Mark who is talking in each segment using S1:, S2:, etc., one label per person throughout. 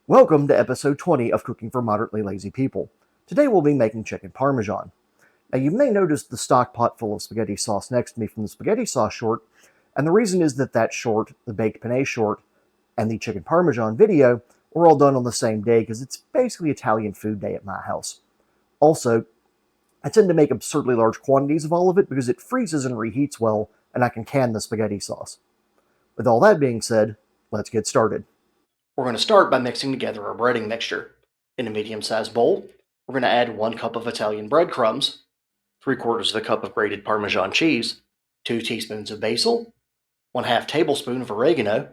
S1: Welcome to episode 20 of Cooking for Moderately Lazy People. Today we'll be making chicken parmesan. Now you may notice the stock pot full of spaghetti sauce next to me from the spaghetti sauce short, and the reason is that short, the baked penne short, and the chicken parmesan video were all done on the same day because it's basically Italian food day at my house. Also, I tend to make absurdly large quantities of all of it because it freezes and reheats well, and I can can the spaghetti sauce. With all that being said, let's get started.
S2: We're going to start by mixing together our breading mixture. In a medium-sized bowl, we're going to add 1 cup of Italian breadcrumbs, 3/4 of a cup of grated Parmesan cheese, 2 teaspoons of basil, 1/2 tablespoon of oregano,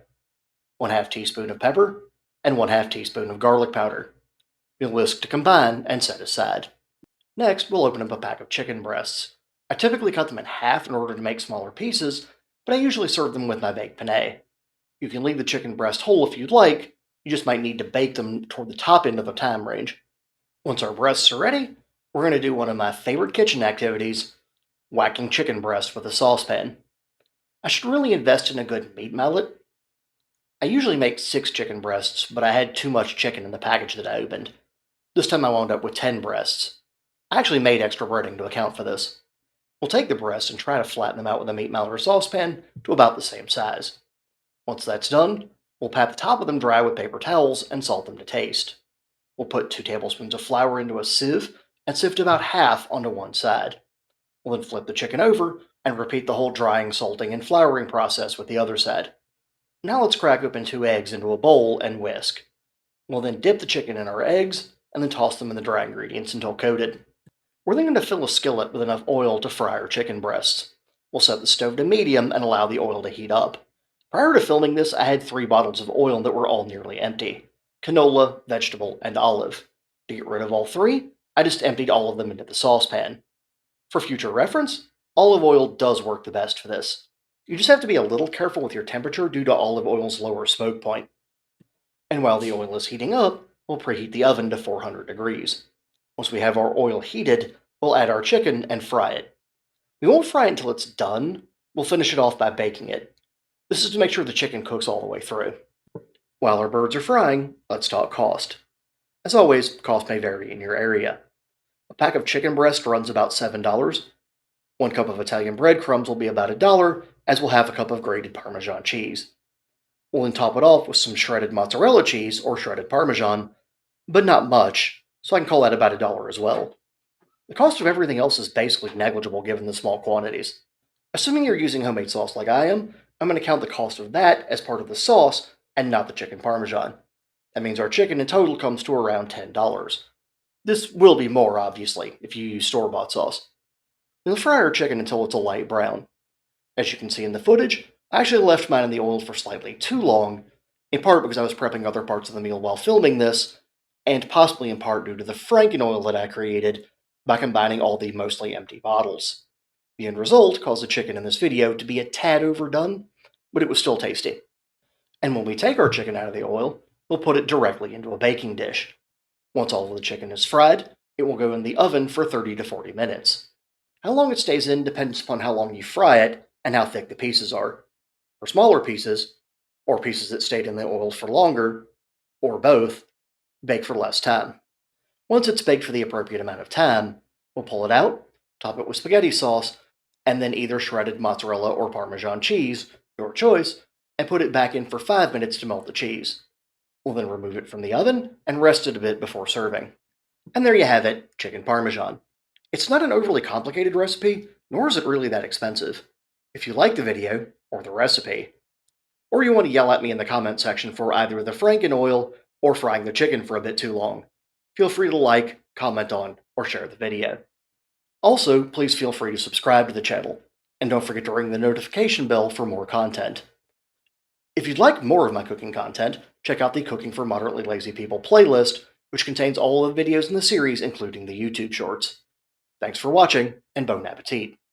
S2: 1/2 teaspoon of pepper, and 1/2 teaspoon of garlic powder. We'll whisk to combine and set aside. Next, we'll open up a pack of chicken breasts. I typically cut them in half in order to make smaller pieces, but I usually serve them with my baked penne. You can leave the chicken breast whole if you'd like, you just might need to bake them toward the top end of the time range. Once our breasts are ready, we're going to do one of my favorite kitchen activities, whacking chicken breast with a saucepan. I should really invest in a good meat mallet. I usually make 6 chicken breasts, but I had too much chicken in the package that I opened. This time I wound up with 10 breasts. I actually made extra breading to account for this. We'll take the breasts and try to flatten them out with a meat mallet or saucepan to about the same size. Once that's done, we'll pat the top of them dry with paper towels and salt them to taste. We'll put 2 tablespoons of flour into a sieve and sift about half onto one side. We'll then flip the chicken over and repeat the whole drying, salting, and flouring process with the other side. Now let's crack open 2 eggs into a bowl and whisk. We'll then dip the chicken in our eggs and then toss them in the dry ingredients until coated. We're then going to fill a skillet with enough oil to fry our chicken breasts. We'll set the stove to medium and allow the oil to heat up. Prior to filming this, I had 3 bottles of oil that were all nearly empty: canola, vegetable, and olive. To get rid of all 3, I just emptied all of them into the saucepan. For future reference, olive oil does work the best for this. You just have to be a little careful with your temperature due to olive oil's lower smoke point. And while the oil is heating up, we'll preheat the oven to 400 degrees. Once we have our oil heated, we'll add our chicken and fry it. We won't fry it until it's done. We'll finish it off by baking it. This is to make sure the chicken cooks all the way through. While our birds are frying, let's talk cost. As always, cost may vary in your area. A pack of chicken breast runs about $7. 1 cup of Italian breadcrumbs will be about $1, as we'll have a cup of grated Parmesan cheese. We'll then top it off with some shredded mozzarella cheese or shredded Parmesan, but not much, so I can call that about $1 as well. The cost of everything else is basically negligible given the small quantities. Assuming you're using homemade sauce like I am, I'm going to count the cost of that as part of the sauce and not the chicken parmesan. That means our chicken in total comes to around $10. This will be more, obviously, if you use store-bought sauce. We'll fry our chicken until it's a light brown. As you can see in the footage, I actually left mine in the oil for slightly too long, in part because I was prepping other parts of the meal while filming this, and possibly in part due to the Franken oil that I created by combining all the mostly empty bottles. The end result caused the chicken in this video to be a tad overdone, but it was still tasty. And when we take our chicken out of the oil, we'll put it directly into a baking dish. Once all of the chicken is fried, it will go in the oven for 30 to 40 minutes. How long it stays in depends upon how long you fry it and how thick the pieces are. For smaller pieces, or pieces that stayed in the oil for longer, or both, bake for less time. Once it's baked for the appropriate amount of time, we'll pull it out, top it with spaghetti sauce, and then either shredded mozzarella or Parmesan cheese, your choice, and put it back in for 5 minutes to melt the cheese. We'll then remove it from the oven and rest it a bit before serving. And there you have it, chicken parmesan. It's not an overly complicated recipe, nor is it really that expensive. If you like the video, or the recipe, or you want to yell at me in the comment section for either the Franken oil or frying the chicken for a bit too long, feel free to like, comment on, or share the video. Also, please feel free to subscribe to the channel, and don't forget to ring the notification bell for more content. If you'd like more of my cooking content, check out the Cooking for Moderately Lazy People playlist, which contains all of the videos in the series, including the YouTube shorts. Thanks for watching, and bon appetit!